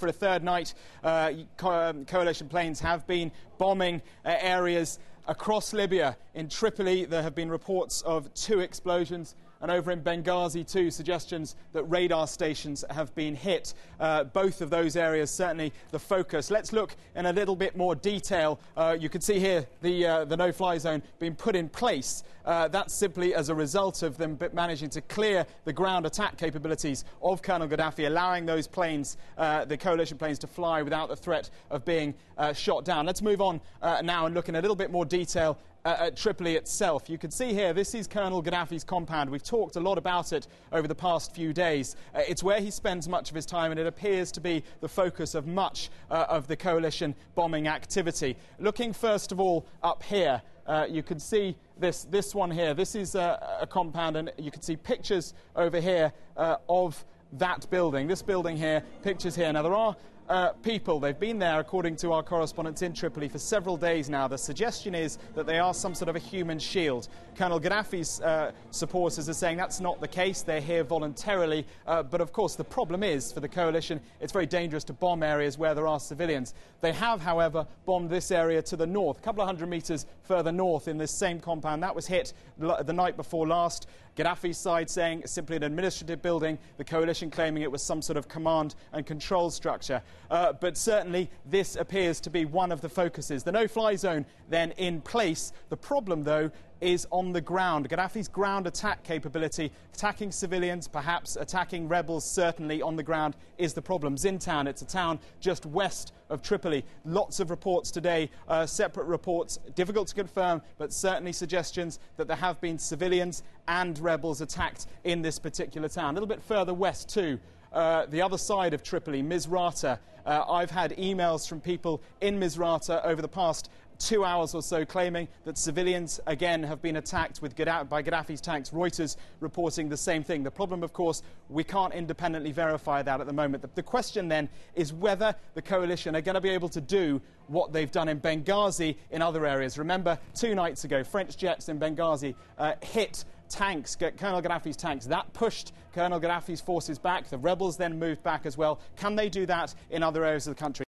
for a third night. Coalition planes have been bombing areas across Libya. In Tripoli, there have been reports of 2 explosions. And over in Benghazi, too, suggestions that radar stations have been hit. Both of those areas certainly the focus. Let's look in a little bit more detail. You can see here the no-fly zone being put in place. That's simply as a result of them managing to clear the ground attack capabilities of Colonel Gaddafi, allowing those planes, the coalition planes, to fly without the threat of being shot down. Let's move on now and look in a little bit more detail at Tripoli itself. You can see here, this is Colonel Gaddafi's compound. We've talked a lot about it over the past few days. It's where he spends much of his time, and it appears to be the focus of much of the coalition bombing activity. Looking first of all up here, you can see this one here. This is a compound, and you can see pictures over here of that building. This building here, pictures here. Now, there are people. They've been there, according to our correspondents in Tripoli, for several days now. The suggestion is that they are some sort of a human shield. Colonel Gaddafi's supporters are saying that's not the case. They're here voluntarily. But, of course, the problem is, for the coalition, it's very dangerous to bomb areas where there are civilians. They have, however, bombed this area to the north, a couple of hundred metres further north in this same compound. That was hit the night before last. Gaddafi's side saying simply an administrative building, the coalition claiming it was some sort of command and control structure. But certainly this appears to be one of the focuses. The no-fly zone then in place. The problem, though, is on the ground. Gaddafi's ground attack capability, attacking civilians, perhaps attacking rebels, certainly on the ground, is the problem. Zintan, it's a town just west of Tripoli. Lots of reports today, separate reports, difficult to confirm, but certainly suggestions that there have been civilians and rebels attacked in this particular town. A little bit further west, too. The other side of Tripoli, Misrata. I've had emails from people in Misrata over the past 2 hours or so claiming that civilians again have been attacked by Gaddafi's tanks. Reuters reporting the same thing. The problem, of course, we can't independently verify that at the moment. The question then is whether the coalition are going to be able to do what they've done in Benghazi in other areas. Remember, 2 nights ago, French jets in Benghazi hit tanks, Colonel Gaddafi's tanks. That pushed Colonel Gaddafi's forces back. The rebels then moved back as well. Can they do that in other areas of the country?